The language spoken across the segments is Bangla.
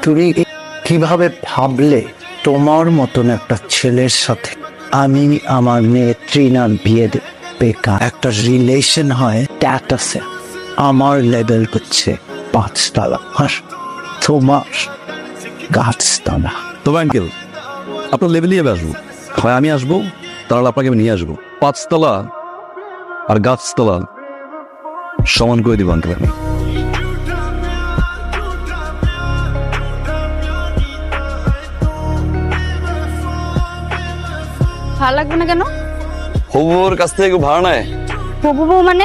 তুমি কিভাবে ভাবলে তোমার মতন একটা ছেলের সাথে আমি আমার মেয়ে ট্রিনার বিয়ে দেব? বেকার একটা রিলেশন হয় স্ট্যাটাসে, আমার লেভেল হচ্ছে 5 তলা, আর তোমার গাছতলা। তবে আঙ্কেল আপনার লেভেলই আমি আসবো, হয় আমি আসবো তাহলে আপনাকে আমি নিয়ে আসবো। 5 তলা আর গাছতলা সমান করে দিব আঙ্কেল আমি। ভালো লাগবে না কেন? হবুর কাছ থেকে কেউ ভাড়া নেয়? হবু বউ মানে?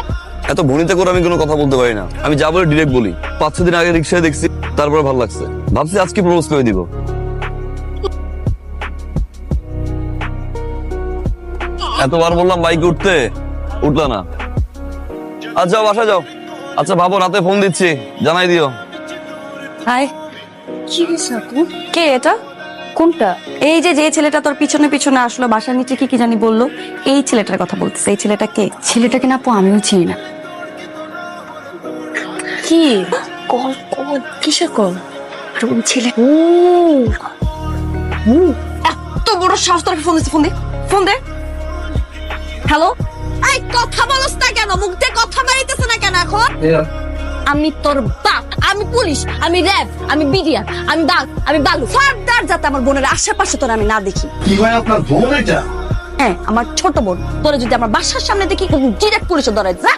এত ভনিতে করে আমি কোনো কথা বলতে পারি না, আমি যা বলে ডিরেক্ট বলি। 5-6 দিন আগে রিক্সায় দেখছি, তারপরে ভালো লাগছে, ভাবছি আজকে প্রপোজ করে দিব। এতবার বললাম বাইকে উঠতে, উঠলা না। আচ্ছা বাসা যাও। আচ্ছা ভাবো, রাতে ফোন দিচ্ছি, জানাই দিও। হাই, কি হয়েছে আপু? কে এটা? কোনটা? এই যে যে ছেলেটা তোর পিছনে পিছনে আসলো, বাসার নিচে কি কি জানি বললো, এই ছেলেটার কথা বলতেছে। এই ছেলেটা কে? ছেলেটাকে না আপু আমিও চিনি না। কি কল কল কিসের কল? আর ওই ছেলে এত বড় সাহস, তোর ফোন দিচ্ছে? ফোন দে, ফোন দে। হ্যালো, এই কথা বলছ না কেন? মুখ দিয়ে কথা বেরিতেছে না কেন এখন? আমি তোর বাপ, আমি পুলিশ, আমি র্যাব, আমি বিডিআর, আমি বাঘ, আমি বালু, ফারদার যাতে আমার বোনের আশেপাশে তোর আমি না দেখি। কি ভাই আপনার বোন এটা? হ্যাঁ, আমার ছোট বোন। তোরে যদি আমার বাসার সামনে দেখি, ডিরেক্ট পুলিশে ধরাই যা।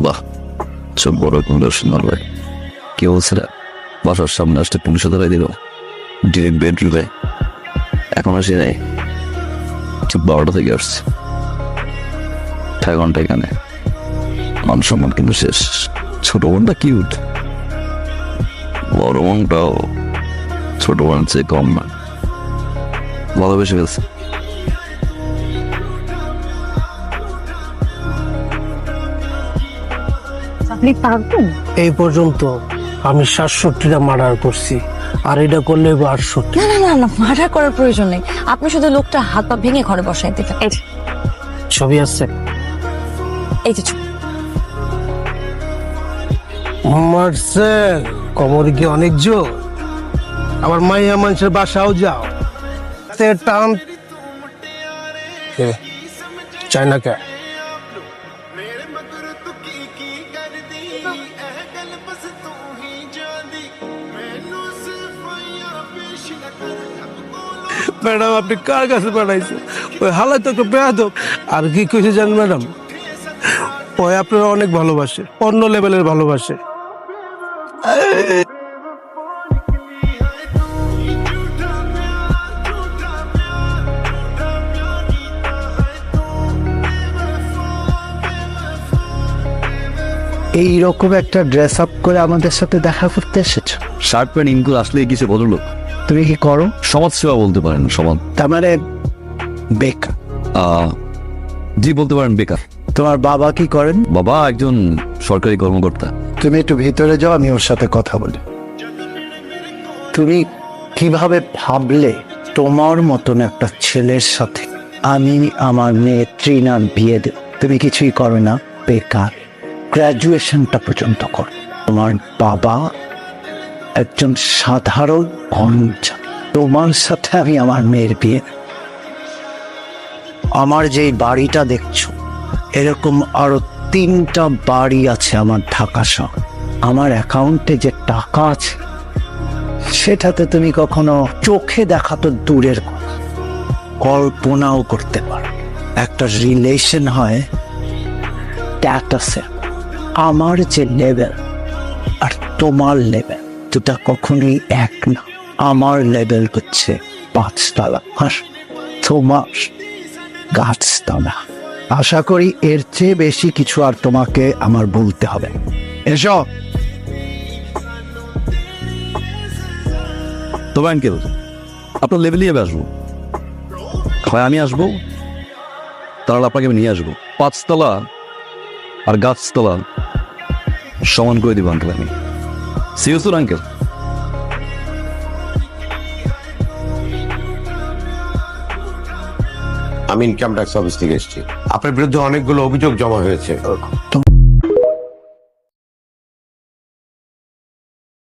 বাহ, সব বড় কোন দর্শন ভাই। কে বলছে না বাসার সামনে আসতে পুলিশে ধরাই দিল, ডিরেক্ট বেডরুমে? এখন আসি নাই, ঠিক 12টা থেকে আসছে, 6 ঘন্টা এখানে। মান সম্মান কিন্তু শেষ। ছোট বোনটা কিউট, বড় বোনটাও ছোট বোনের চেয়ে কম না, ভালোবেসে ফেলছে। আপনি পারবেন? এই পর্যন্ত আমি 67টা মার্ডার করছি, আর এটা করলে 68। না না না না, মার্ডার করার প্রয়োজন নেই। আপনি শুধু লোকটা হাত পা ভেঙে ঘরে বসাই দিতেন। এই যে, ছবি আছে? এই যে মারছে কোমরে কি অনেক জোর? আবার মাইয়া মানুষের বাসাও যাও, সে টান চায়না কে? ম্যাডাম আপনি কার কাছে পাঠাইছেন? ওই হালাই তো বেয়াদব। আর কি কইছে জানেন ম্যাডাম, ওই আপনারা অনেক ভালোবাসে, অন্য লেভেলের ভালোবাসে। এইরকম একটা ড্রেস আপ করে আমাদের সাথে দেখা করতে এসেছো? শার্ট প্যান্ট ইনকুল আসলে কিছু ভদ্রলোক। তুমি কি করো? সমাজ সেবা বলতে পারেন। সমাজ তার মানে বেকার? জি বলতে পারেন বেকার। তোমার বাবা কি করেন? বাবা একজন সরকারি কর্মকর্তা। তুমি একটু ভিতরে যাও, আমি ওর সাথে কথা বলি। তুমি কিভাবে ভাবলে তোমার মতন একটা ছেলের সাথে আমি আমার মেয়ে ট্রিনার বিয়ে দেব? তুমি কিছুই করো না, বেকার। গ্র্যাজুয়েশনটা পর্যন্ত করো। তোমার বাবা একজন সাধারণ কর্মচারী, তোমার সাথে আমি আমার মেয়ের বিয়ে দেব। আমার যেই বাড়িটা দেখছো, এরকম আরো 3টা বাড়ি আছে আমার ঢাকা শহর। আমার অ্যাকাউন্টে যে টাকা আছে সেটাতে তুমি কখনো চোখে দেখা তো দূরের কথা, কল্পনাও করতে পারো। একটা রিলেশন হয় স্ট্যাটাসে, আমার যে লেভেল আর তোমার লেভেল দুটা কখনোই এক না। আমার লেভেল হচ্ছে 5 তলা, আর তোমার গাছতলা। আশা করি এর চেয়ে বেশি কিছু আর তোমাকে আমার বলতে হবে। এসো। তবে আঙ্কেল আপনার লেভেলই আমি আসবো, হয় আমি আসবো তাহলে আপনাকে আমি নিয়ে আসবো। 5 তলা আর গাছতলা সমান করে দিব আঙ্কেল আমি। Serious uncle. আমি ইনকাম ট্যাক্স অফিস থেকে এসেছি। আপনার বিরুদ্ধে অনেকগুলো অভিযোগ জমা হয়েছে।